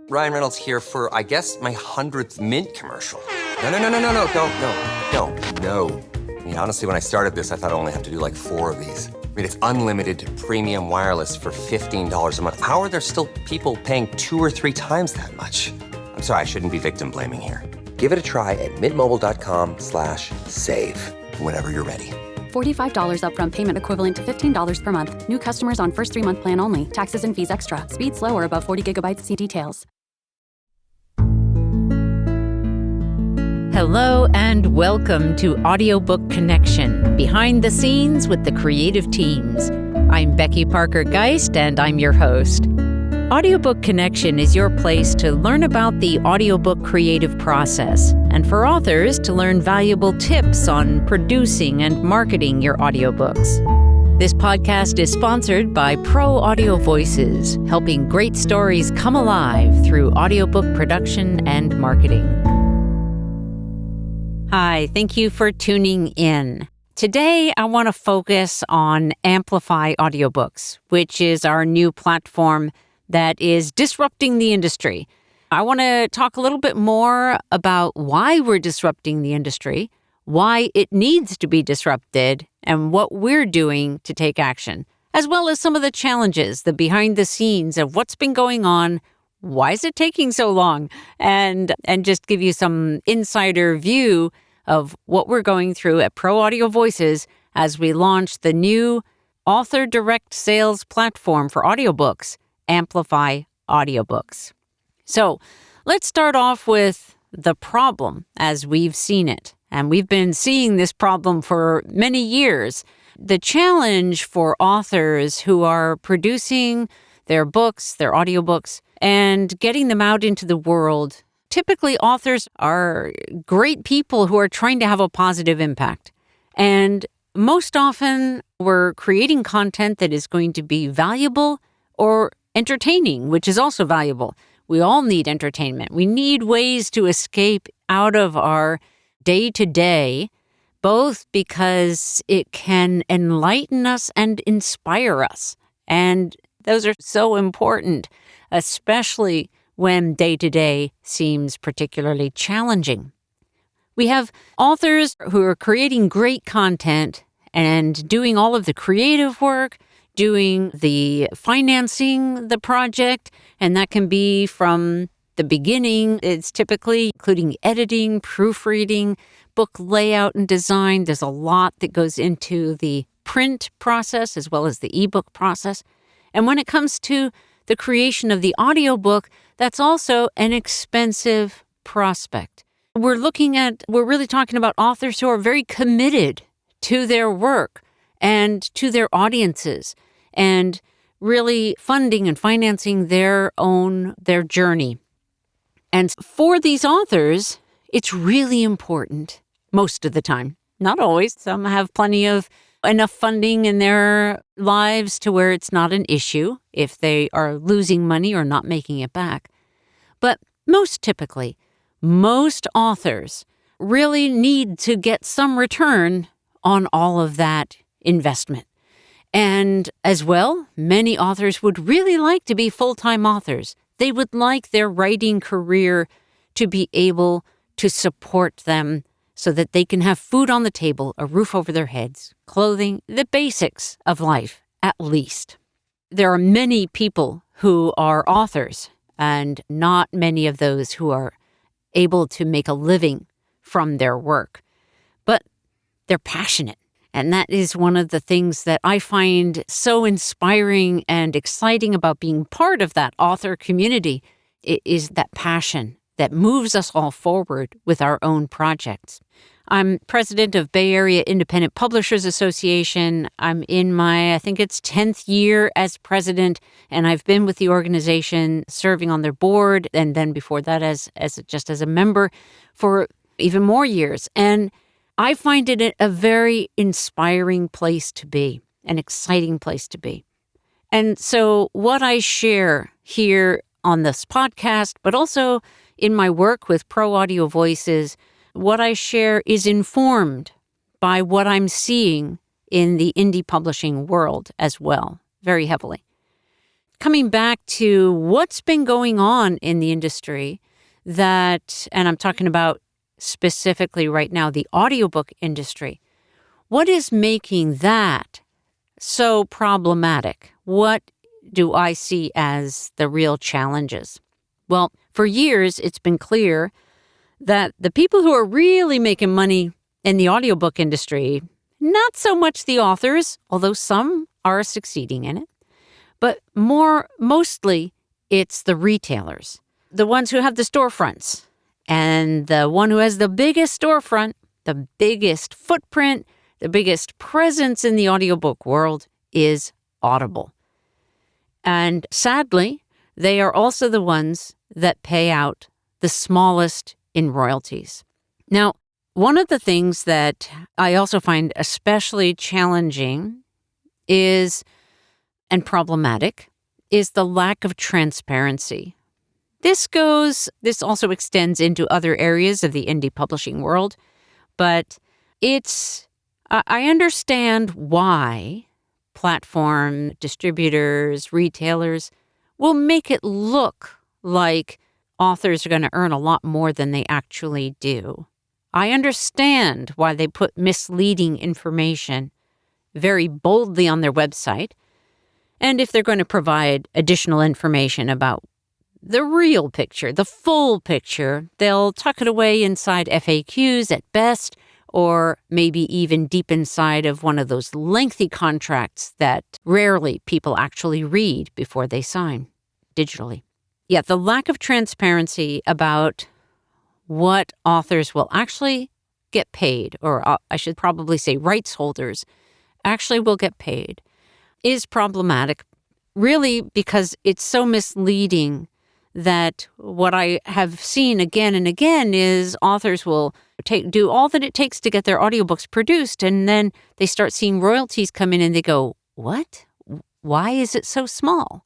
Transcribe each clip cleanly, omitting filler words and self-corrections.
Ryan Reynolds here for, I guess, my 100th Mint commercial. No, don't. I mean, honestly, when I started this, I thought I only have to do like 4 of these. I mean, it's unlimited premium wireless for $15 a month. How are there still people paying 2 or 3 times that much? I'm sorry, I shouldn't be victim blaming here. Give it a try at mintmobile.com/save. Whenever you're ready. $45 upfront payment equivalent to $15 per month. New customers on first 3-month plan only. Taxes and fees extra. Speed slower above 40 gigabytes. See details. Hello and welcome to Audiobook Connection, behind the scenes with the creative teams. I'm Becky Parker-Geist and I'm your host. Audiobook Connection is your place to learn about the audiobook creative process and for authors to learn valuable tips on producing and marketing your audiobooks. This podcast is sponsored by Pro Audio Voices, helping great stories come alive through audiobook production and marketing. Hi, thank you for tuning in. Today, I want to focus on AMPlify Audiobooks, which is our new platform that is disrupting the industry. I want to talk a little bit more about why we're disrupting the industry, why it needs to be disrupted, and what we're doing to take action, as well as some of the challenges, the behind the scenes of what's been going on, why is it taking so long, and just give you some insider view of what we're going through at Pro Audio Voices as we launch the new author direct sales platform for audiobooks, AMPlify Audiobooks. So let's start off with the problem as we've seen it. And we've been seeing this problem for many years. The challenge for authors who are producing their books, their audiobooks, and getting them out into the world. Typically, authors are great people who are trying to have a positive impact. And most often, we're creating content that is going to be valuable or entertaining, which is also valuable. We all need entertainment. We need ways to escape out of our day-to-day, both because it can enlighten us and inspire us. And those are so important, especially when day-to-day seems particularly challenging. We have authors who are creating great content and doing all of the creative work, doing the financing the project, and that can be from the beginning. It's typically including editing, proofreading, book layout and design. There's a lot that goes into the print process as well as the ebook process. And when it comes to the creation of the audiobook, that's also an expensive prospect. We're really talking about authors who are very committed to their work and to their audiences and really funding and financing their journey. And for these authors, it's really important most of the time. Not always. Some have plenty of enough funding in their lives to where it's not an issue if they are losing money or not making it back. But most authors really need to get some return on all of that investment. And as well, many authors would really like to be full-time authors. They would like their writing career to be able to support them so that they can have food on the table, a roof over their heads, clothing, the basics of life, at least. There are many people who are authors and not many of those who are able to make a living from their work. But they're passionate. And that is one of the things that I find so inspiring and exciting about being part of that author community. It is that passion that moves us all forward with our own projects. I'm president of Bay Area Independent Publishers Association. I'm in my, I think it's 10th year as president, and I've been with the organization serving on their board, and then before that as a member for even more years. And I find it a very inspiring place to be, an exciting place to be. And so what I share here on this podcast, but also in my work with Pro Audio Voices, what I share is informed by what I'm seeing in the indie publishing world as well, very heavily. coming back to what's been going on in the industry that, and I'm talking about specifically right now, the audiobook industry. What is making that so problematic? What do I see as the real challenges? Well, for years, it's been clear that the people who are really making money in the audiobook industry, not so much the authors, although some are succeeding in it, but mostly it's the retailers, the ones who have the storefronts. And the one who has the biggest storefront, the biggest footprint, the biggest presence in the audiobook world is Audible. And sadly, they are also the ones that pay out the smallest in royalties. Now, one of the things that I also find especially challenging and problematic is the lack of transparency. This also extends into other areas of the indie publishing world, but I understand why platform distributors, retailers will make it look like authors are going to earn a lot more than they actually do. I understand why they put misleading information very boldly on their website, and if they're going to provide additional information about the real picture, the full picture, they'll tuck it away inside FAQs at best, or maybe even deep inside of one of those lengthy contracts that rarely people actually read before they sign digitally. Yet the lack of transparency about what authors will actually get paid, or I should probably say rights holders actually will get paid, is problematic, really because it's so misleading that what I have seen again and again is authors will do all that it takes to get their audiobooks produced, and then they start seeing royalties come in and they go, what? Why is it so small?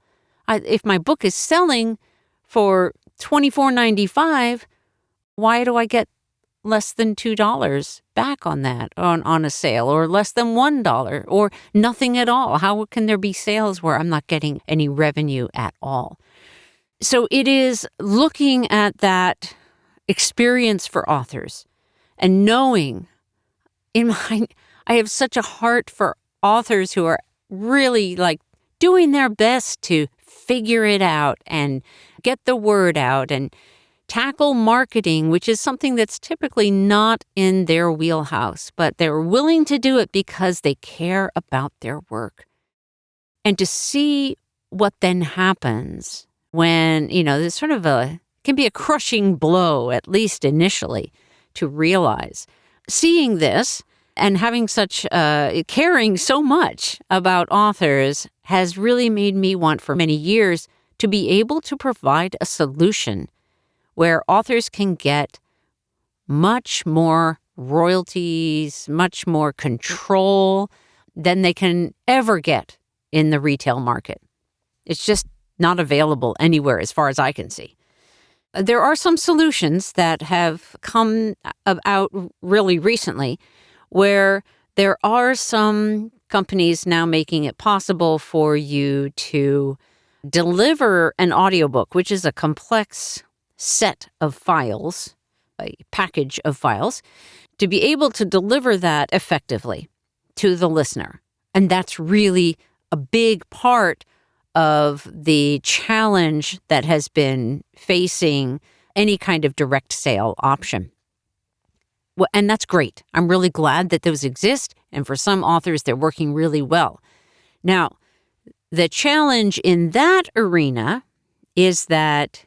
If my book is selling for $24.95, why do I get less than $2 back on that, on a sale, or less than $1, or nothing at all? How can there be sales where I'm not getting any revenue at all? So it is looking at that experience for authors and knowing I have such a heart for authors who are really doing their best to figure it out and get the word out and tackle marketing, which is something that's typically not in their wheelhouse, but they're willing to do it because they care about their work. And to see what then happens when, there's sort of can be a crushing blow, at least initially, to realize. Seeing this and having caring so much about authors has really made me want for many years to be able to provide a solution where authors can get much more royalties, much more control than they can ever get in the retail market. It's just not available anywhere as far as I can see. There are some solutions that have come out really recently where there are some companies now making it possible for you to deliver an audiobook, which is a complex set of files, a package of files, to be able to deliver that effectively to the listener. And that's really a big part of the challenge that has been facing any kind of direct sale option. Well, and that's great. I'm really glad that those exist. And for some authors, they're working really well. Now, the challenge in that arena is that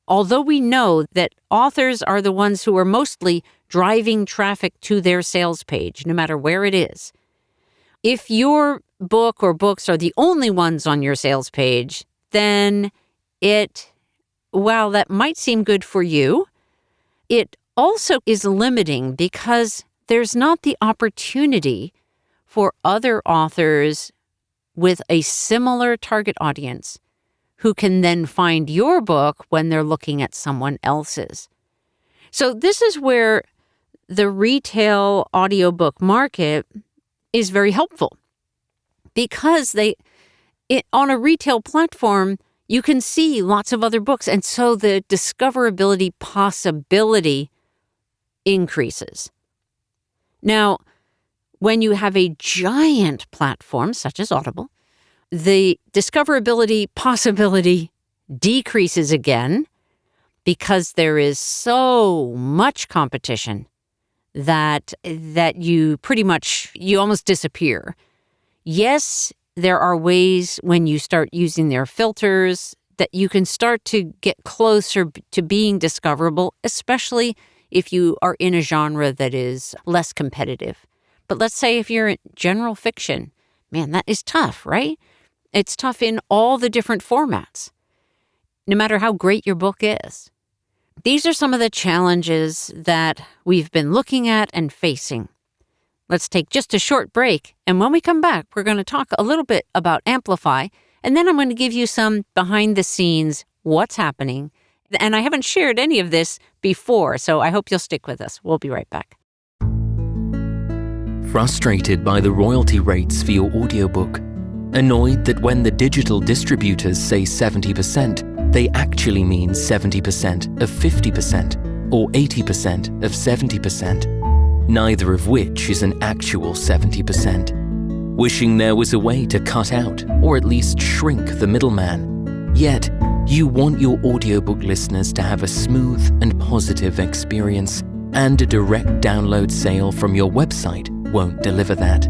although we know that authors are the ones who are mostly driving traffic to their sales page, no matter where it is, if your book or books are the only ones on your sales page, then while that might seem good for you, it also is limiting because there's not the opportunity for other authors with a similar target audience who can then find your book when they're looking at someone else's. So this is where the retail audiobook market is very helpful because on a retail platform, you can see lots of other books. And so the discoverability possibility increases. Now, when you have a giant platform such as Audible, the discoverability possibility decreases again because there is so much competition that you almost disappear. Yes, there are ways when you start using their filters that you can start to get closer to being discoverable, especially if you are in a genre that is less competitive. But let's say if you're in general fiction, man, that is tough, right? It's tough in all the different formats, no matter how great your book is. These are some of the challenges that we've been looking at and facing. Let's take just a short break, and when we come back, we're going to talk a little bit about AMPlify, and then I'm going to give you some behind-the-scenes what's happening. And I haven't shared any of this before, so I hope you'll stick with us. We'll be right back. Frustrated by the royalty rates for your audiobook? Annoyed that when the digital distributors say 70%, they actually mean 70% of 50% or 80% of 70%, neither of which is an actual 70%. Wishing there was a way to cut out or at least shrink the middleman. Yet, you want your audiobook listeners to have a smooth and positive experience, and a direct download sale from your website won't deliver that.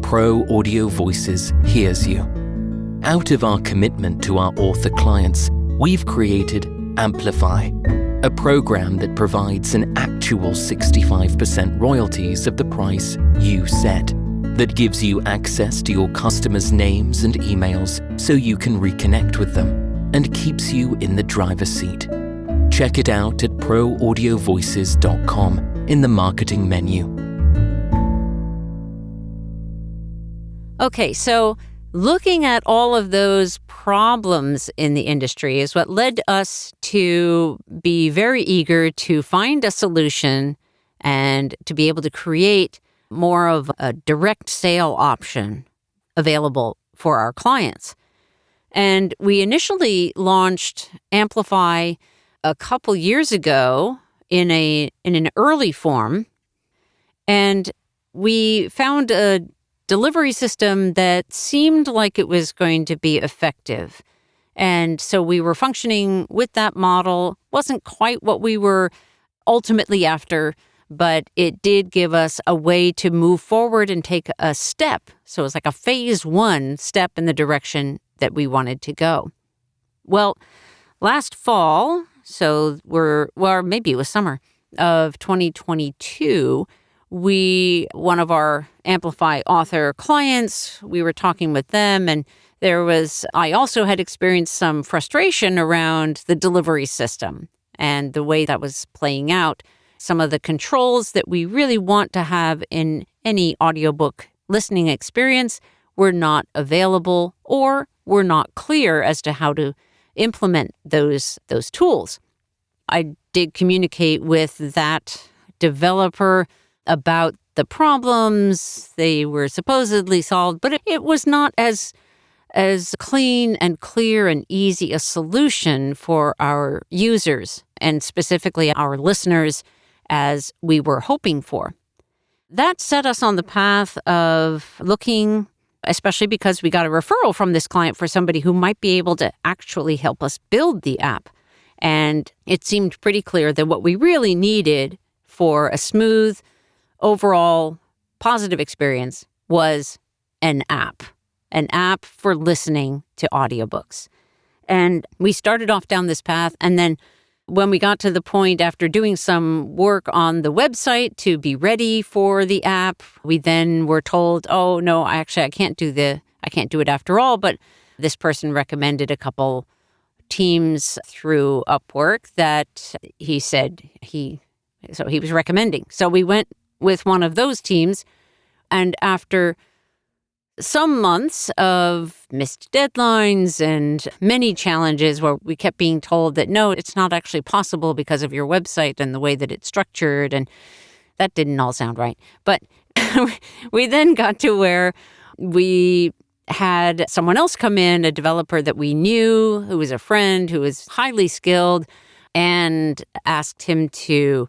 Pro Audio Voices hears you. Out of our commitment to our author clients, we've created AMPlify, a program that provides an actual 65% royalties of the price you set, that gives you access to your customers' names and emails so you can reconnect with them, and keeps you in the driver's seat. Check it out at proaudiovoices.com in the marketing menu. Okay, so looking at all of those problems in the industry is what led us to be very eager to find a solution and to be able to create more of a direct sale option available for our clients. And we initially launched AMPlify a couple years ago in an early form, and we found a delivery system that seemed like it was going to be effective. And so we were functioning with that model. Wasn't quite what we were ultimately after, but it did give us a way to move forward and take a step. So it was like a phase 1 step in the direction that we wanted to go. Well, last fall, maybe it was summer of 2022, one of our AMPlify author clients, we were talking with them, and I also had experienced some frustration around the delivery system and the way that was playing out. Some of the controls that we really want to have in any audiobook listening experience were not available or were not clear as to how to implement those tools. I did communicate with that developer about the problems. They were supposedly solved, but it was not as clean and clear and easy a solution for our users and specifically our listeners as we were hoping for. That set us on the path of looking, especially because we got a referral from this client for somebody who might be able to actually help us build the app. And it seemed pretty clear that what we really needed for a smooth, overall positive experience was an app for listening to audiobooks. And we started off down this path, and then when we got to the point after doing some work on the website to be ready for the app, we then were told, oh no, I can't do it after all, but this person recommended a couple teams through Upwork that he said he was recommending. So we went with one of those teams, and after some months of missed deadlines and many challenges where we kept being told that no, it's not actually possible because of your website and the way that it's structured, and that didn't all sound right. But we then got to where we had someone else come in, a developer that we knew, who was a friend, who was highly skilled, and asked him to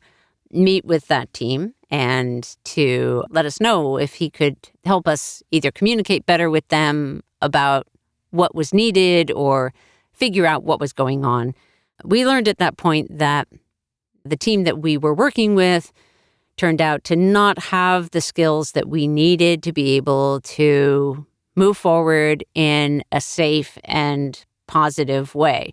meet with that team and to let us know if he could help us either communicate better with them about what was needed or figure out what was going on. We learned at that point that the team that we were working with turned out to not have the skills that we needed to be able to move forward in a safe and positive way.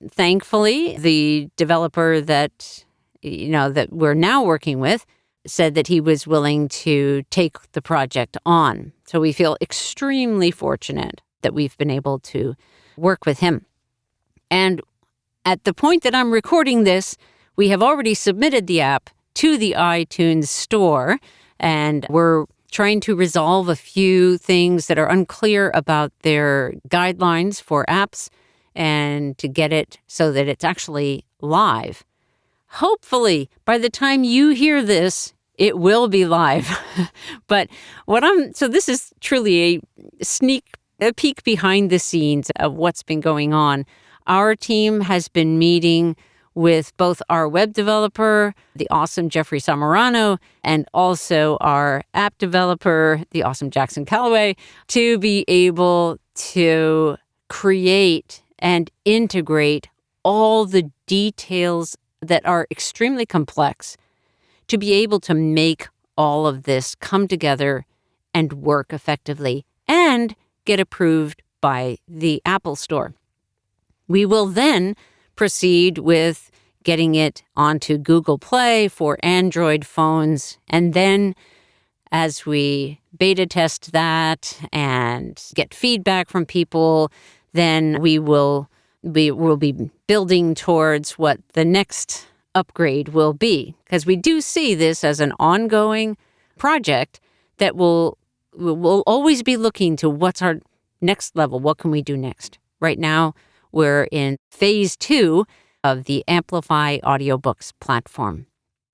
Thankfully, the developer that we're now working with said that he was willing to take the project on. So we feel extremely fortunate that we've been able to work with him. And at the point that I'm recording this, we have already submitted the app to the iTunes store, and we're trying to resolve a few things that are unclear about their guidelines for apps and to get it so that it's actually live. Hopefully, by the time you hear this, it will be live. But so this is truly a peek behind the scenes of what's been going on. Our team has been meeting with both our web developer, the awesome Jeffrey Samarano, and also our app developer, the awesome Jackson Calloway, to be able to create and integrate all the details that are extremely complex to be able to make all of this come together and work effectively and get approved by the Apple Store. We will then proceed with getting it onto Google Play for Android phones. And then as we beta test that and get feedback from people, then we will be building towards what the next upgrade will be. Because we do see this as an ongoing project that we'll always be looking to what's our next level. What can we do next? Right now, we're in phase 2 of the AMPlify Audiobooks platform.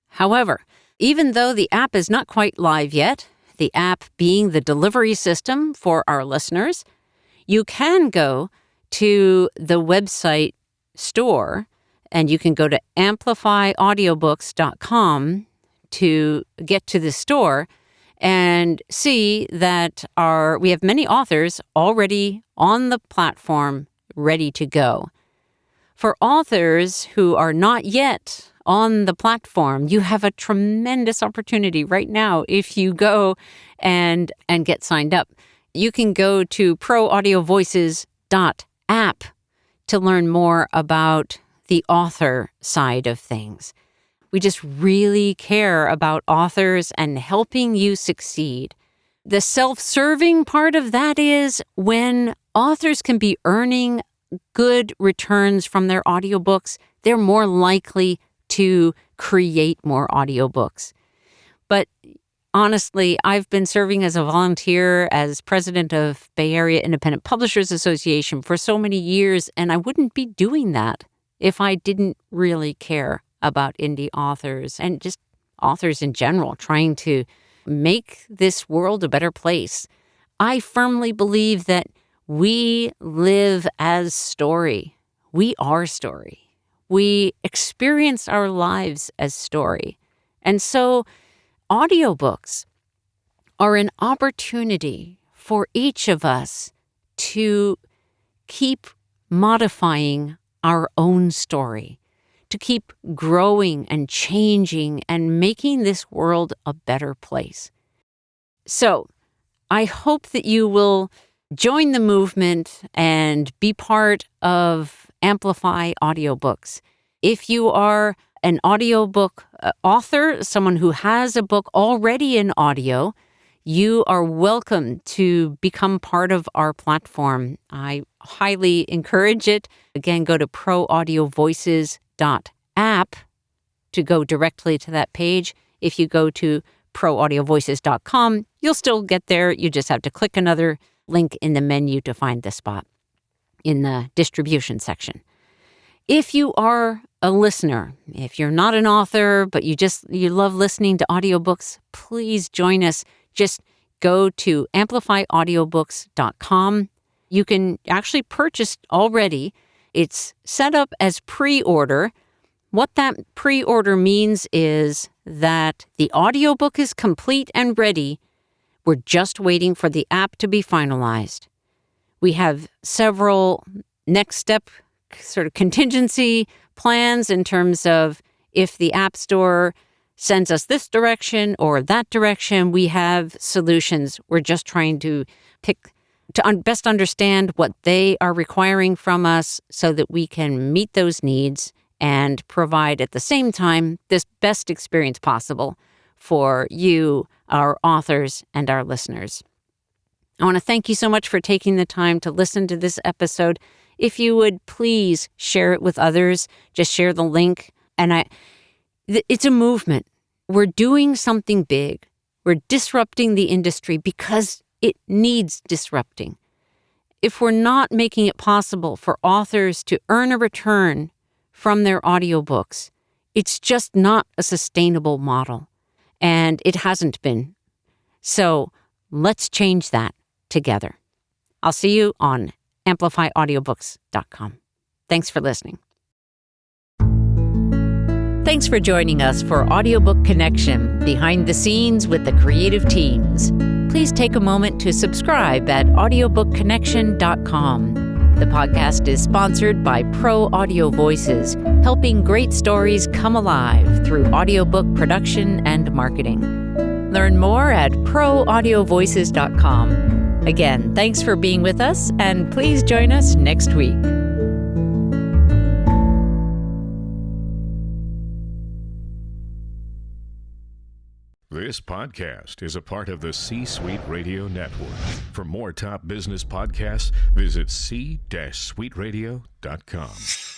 However, even though the app is not quite live yet, the app being the delivery system for our listeners, you can go to the website store and you can go to AMPlifyAudiobooks.com to get to the store and see that we have many authors already on the platform ready to go. For authors who are not yet on the platform, you have a tremendous opportunity right now if you go and get signed up. You can go to proaudiovoices.app to learn more about the author side of things. We just really care about authors and helping you succeed. The self-serving part of that is when authors can be earning good returns from their audiobooks, they're more likely to create more audiobooks. But honestly, I've been serving as a volunteer as president of Bay Area Independent Publishers Association for so many years, and I wouldn't be doing that if I didn't really care about indie authors and just authors in general, trying to make this world a better place. I firmly believe that we live as story. We are story. We experience our lives as story. And so audiobooks are an opportunity for each of us to keep modifying our own story, to keep growing and changing and making this world a better place. So I hope that you will join the movement and be part of AMPlify Audiobooks. If you are an audiobook author, someone who has a book already in audio, you are welcome to become part of our platform. I highly encourage it. Again, go to proaudiovoices.app to go directly to that page. If you go to proaudiovoices.com, you'll still get there. You just have to click another link in the menu to find the spot in the distribution section. If you are a listener, if you're not an author, but you love listening to audiobooks, please join us. Just go to AMPlifyAudiobooks.com. You can actually purchase already. It's set up as pre-order. What that pre-order means is that the audiobook is complete and ready. We're just waiting for the app to be finalized. We have several next step sort of contingency plans in terms of if the App Store sends us this direction or that direction, we have solutions. We're just trying to best understand what they are requiring from us so that we can meet those needs and provide at the same time this best experience possible for you, our authors, and our listeners. I want to thank you so much for taking the time to listen to this episode. If you would please share it with others, just share the link. And it's a movement. We're doing something big. We're disrupting the industry because it needs disrupting. If we're not making it possible for authors to earn a return from their audiobooks, it's just not a sustainable model. And it hasn't been. So let's change that together. I'll see you on AMPlifyAudiobooks.com. Thanks for listening. Thanks for joining us for Audiobook Connection, behind the scenes with the creative teams. Please take a moment to subscribe at audiobookconnection.com. The podcast is sponsored by Pro Audio Voices, helping great stories come alive through audiobook production and marketing. Learn more at proaudiovoices.com. Again, thanks for being with us, and please join us next week. This podcast is a part of the C-Suite Radio Network. For more top business podcasts, visit c-suiteradio.com.